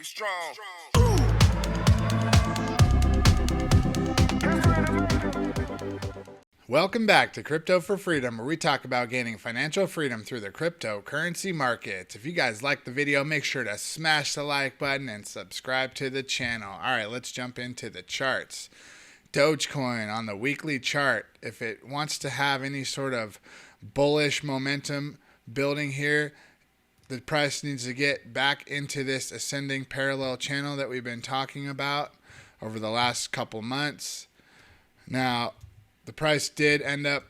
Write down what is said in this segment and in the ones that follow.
strong. Welcome back to Crypto for Freedom, where we talk about gaining financial freedom through the cryptocurrency markets. If you guys liked the video, make sure to smash the like button and subscribe to the channel. All right, let's jump into the charts. Dogecoin on the weekly chart, if it wants to have any sort of bullish momentum building here, the price needs to get back into this ascending parallel channel that we've been talking about over the last couple months. Now, the price did end up,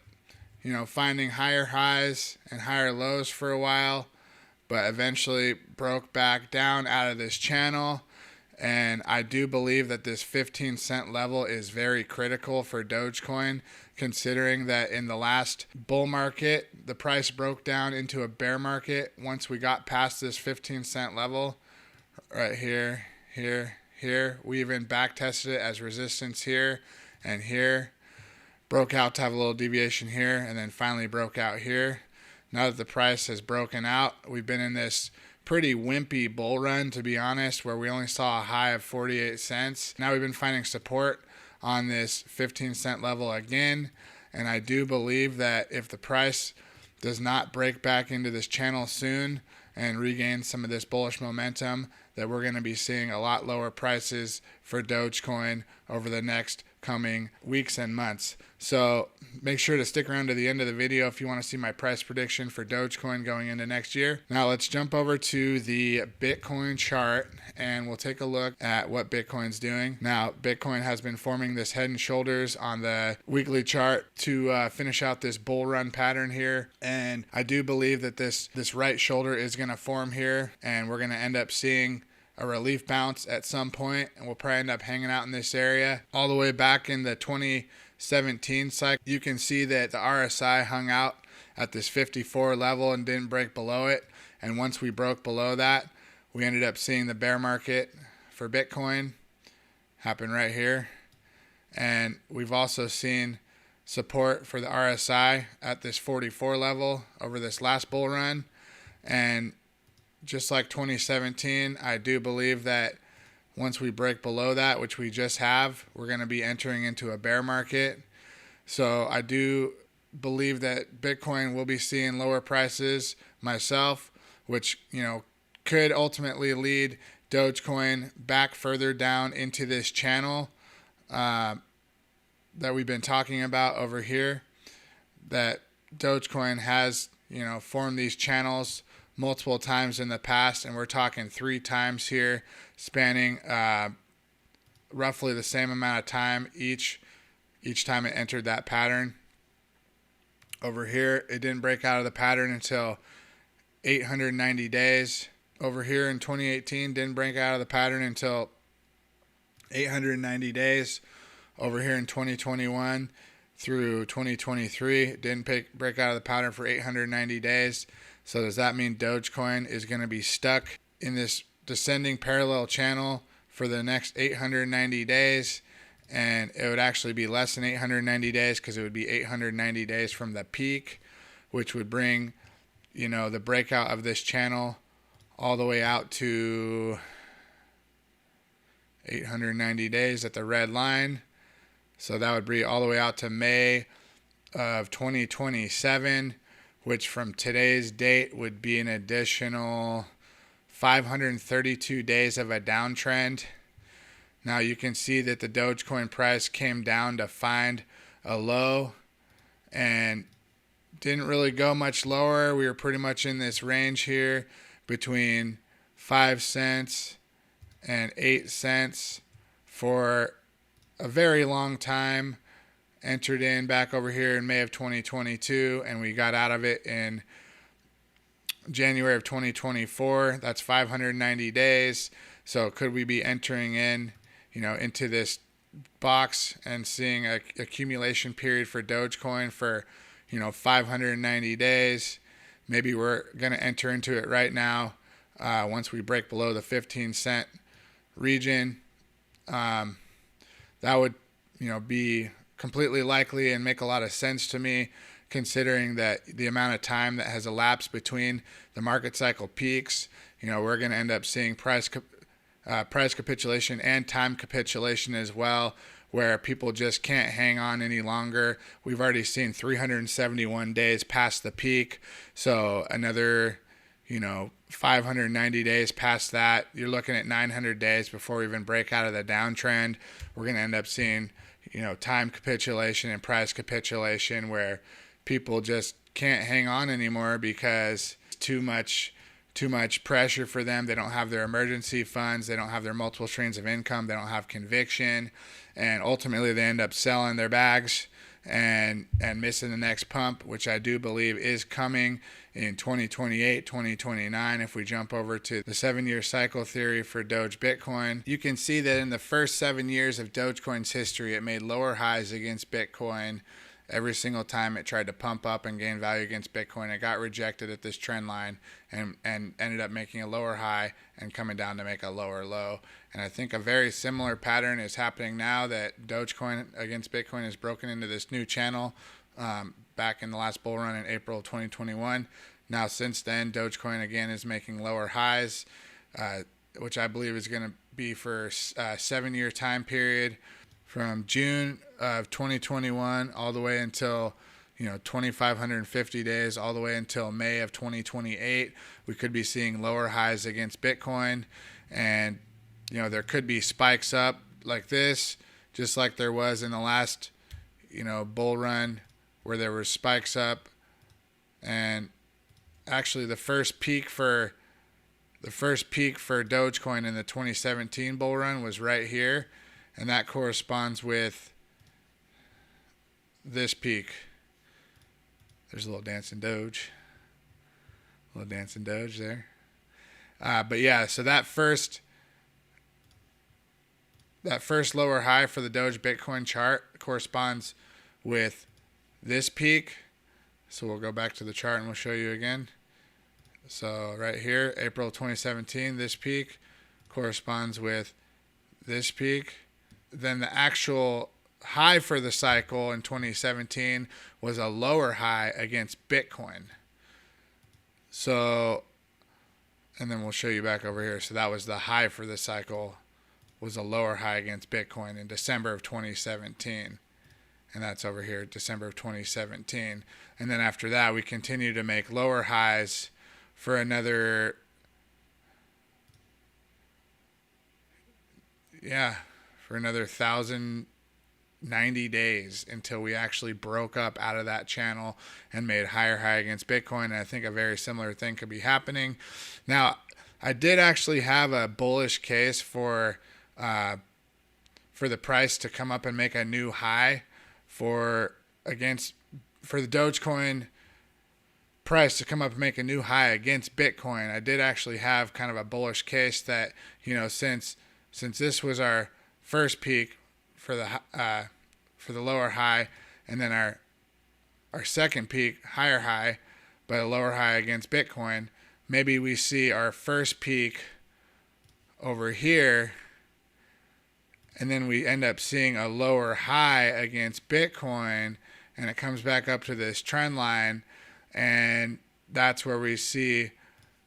finding higher highs and higher lows for a while, but eventually broke back down out of this channel. And I do believe that this 15-cent level is very critical for Dogecoin, considering that in the last bull market, the price broke down into a bear market once we got past this 15-cent level right here, here. We even back tested it as resistance here and here. Broke out to have a little deviation here, and then finally broke out here. Now that the price has broken out, we've been in this pretty wimpy bull run, to be honest, where we only saw a high of 48 cents. Now we've been finding support on this 15-cent level again, and I do believe that if the price does not break back into this channel soon and regain some of this bullish momentum, that we're going to be seeing a lot lower prices for Dogecoin over the next coming weeks and months. So make sure to stick around to the end of the video if you want to see my price prediction for Dogecoin going into next year. Now let's jump over to the Bitcoin chart and we'll take a look at what Bitcoin's doing. Now Bitcoin has been forming this head and shoulders on the weekly chart to finish out this bull run pattern here. And I do believe that this right shoulder is going to form here, and we're going to end up seeing a relief bounce at some point, and we'll probably end up hanging out in this area all the way back in the 2017 cycle. You can see that the RSI hung out at this 54 level and didn't break below it, and once we broke below that, we ended up seeing the bear market for Bitcoin happen right here. And we've also seen support for the RSI at this 44 level over this last bull run. And just like 2017, I do believe that once we break below that, which we just have, we're going to be entering into a bear market. So I do believe that Bitcoin will be seeing lower prices myself, which, could ultimately lead Dogecoin back further down into this channel that we've been talking about over here. That Dogecoin has, formed these channels multiple times in the past, and we're talking 3 times here, spanning roughly the same amount of time each time it entered that pattern. Over here, it didn't break out of the pattern until 890 days. Over here in 2018, didn't break out of the pattern until 890 days. Over here in 2021 through 2023, didn't break out of the pattern for 890 days. So does that mean Dogecoin is going to be stuck in this descending parallel channel for the next 890 days? And it would actually be less than 890 days, because it would be 890 days from the peak, which would bring, the breakout of this channel all the way out to 890 days at the red line. So that would be all the way out to May of 2027. Which from today's date would be an additional 532 days of a downtrend. Now you can see that the Dogecoin price came down to find a low and didn't really go much lower. We were pretty much in this range here between 5 cents and 8 cents for a very long time. Entered in back over here in May of 2022, and we got out of it in January of 2024. That's 590 days. So could we be entering in, into this box and seeing an accumulation period for Dogecoin for, 590 days? Maybe we're going to enter into it right now once we break below the 15-cent region. That would, be completely likely and make a lot of sense to me, considering that the amount of time that has elapsed between the market cycle peaks. We're going to end up seeing price price capitulation and time capitulation as well, where people just can't hang on any longer. We've already seen 371 days past the peak. So another, 590 days past that, you're looking at 900 days before we even break out of the downtrend. We're going to end up seeing, time capitulation and price capitulation, where people just can't hang on anymore because it's too much pressure for them. They don't have their emergency funds. They don't have their multiple streams of income. They don't have conviction. And ultimately they end up selling their bags and missing the next pump, which I do believe is coming in 2028, 2029. If we jump over to the 7-year cycle theory for Doge Bitcoin, you can see that in the first 7 years of Dogecoin's history, it made lower highs against Bitcoin. Every single time it tried to pump up and gain value against Bitcoin, it got rejected at this trend line and ended up making a lower high and coming down to make a lower low. And I think a very similar pattern is happening now that Dogecoin against Bitcoin has broken into this new channel back in the last bull run in April of 2021. Now, since then, Dogecoin again is making lower highs, which I believe is going to be for a 7-year time period, from June of 2021 all the way until 2,550 days, all the way until May of 2028. We could be seeing lower highs against Bitcoin, and there could be spikes up like this, just like there was in the last bull run, where there were spikes up. And actually the first peak for Dogecoin in the 2017 bull run was right here. And that corresponds with this peak. There's a little dancing Doge. A little dancing Doge there. But yeah, so that first lower high for the Doge Bitcoin chart corresponds with this peak. So we'll go back to the chart and we'll show you again. So right here, April 2017, this peak corresponds with this peak. Then the actual high for the cycle in 2017 was a lower high against Bitcoin. So, and then we'll show you back over here. So that was the high for the cycle, was a lower high against Bitcoin in December of 2017. And that's over here, December of 2017. And then after that, we continue to make lower highs for another, for another 1,090 days until we actually broke up out of that channel and made higher high against Bitcoin. And I think a very similar thing could be happening. Now, I did actually have a bullish case for the price to come up and make a new high for the Dogecoin price to come up and make a new high against Bitcoin. I did actually have kind of a bullish case that, since this was our first peak for the lower high, and then our second peak, higher high, but a lower high against Bitcoin, maybe we see our first peak over here, and then we end up seeing a lower high against Bitcoin, and it comes back up to this trend line, and that's where we see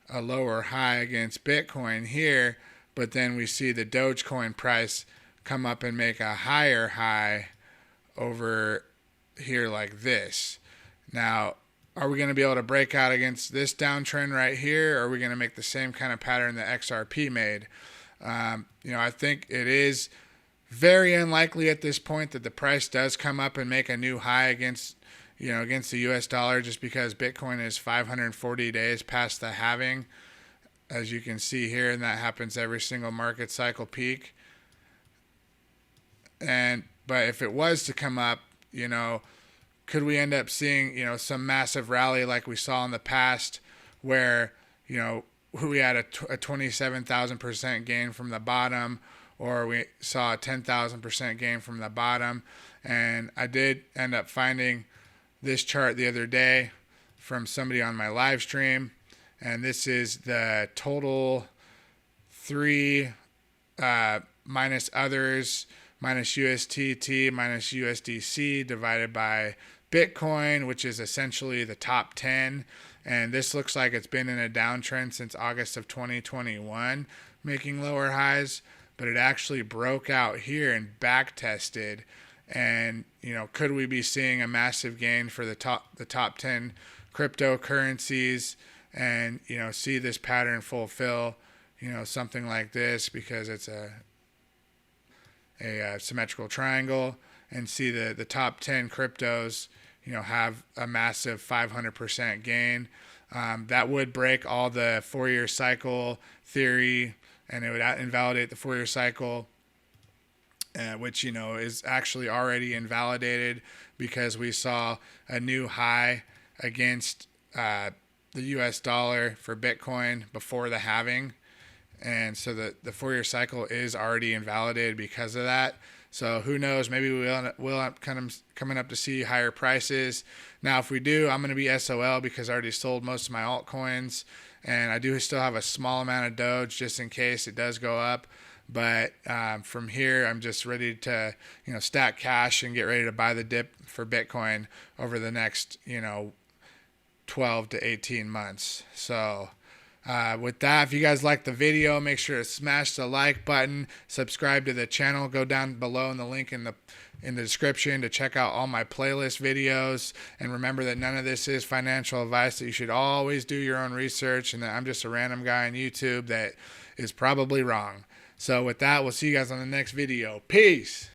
a lower high against Bitcoin here, but then we see the Dogecoin price come up and make a higher high over here like this. Now, are we going to be able to break out against this downtrend right here, or are we going to make the same kind of pattern that XRP made? I think it is very unlikely at this point that the price does come up and make a new high against the US dollar, just because Bitcoin is 540 days past the halving, as you can see here, and that happens every single market cycle peak. But if it was to come up, could we end up seeing, some massive rally like we saw in the past, where, we had a 27,000% gain from the bottom, or we saw a 10,000% gain from the bottom. And I did end up finding this chart the other day from somebody on my live stream, and this is the total 3 minus others minus USDT minus USDC divided by Bitcoin, which is essentially the top 10. And this looks like it's been in a downtrend since August of 2021. making lower highs, but it actually broke out here and back tested. And could we be seeing a massive gain for the top 10 cryptocurrencies, and see this pattern fulfill, something like this, because it's a symmetrical triangle, and see the top 10 cryptos have a massive 500% gain. That would break all the 4-year cycle theory, and it would invalidate the 4-year cycle, which is actually already invalidated, because we saw a new high against the US dollar for Bitcoin before the halving. And so the 4-year cycle is already invalidated because of that. So who knows, maybe we'll up coming up to see higher prices. Now, if we do, I'm going to be SOL, because I already sold most of my altcoins, and I do still have a small amount of Doge just in case it does go up. But from here, I'm just ready to stack cash and get ready to buy the dip for Bitcoin over the next 12 to 18 months. So with that, if you guys like the video, make sure to smash the like button, subscribe to the channel, go down below in the link in the description to check out all my playlist videos. And remember that none of this is financial advice, that you should always do your own research, and that I'm just a random guy on YouTube that is probably wrong. So with that, we'll see you guys on the next video. Peace.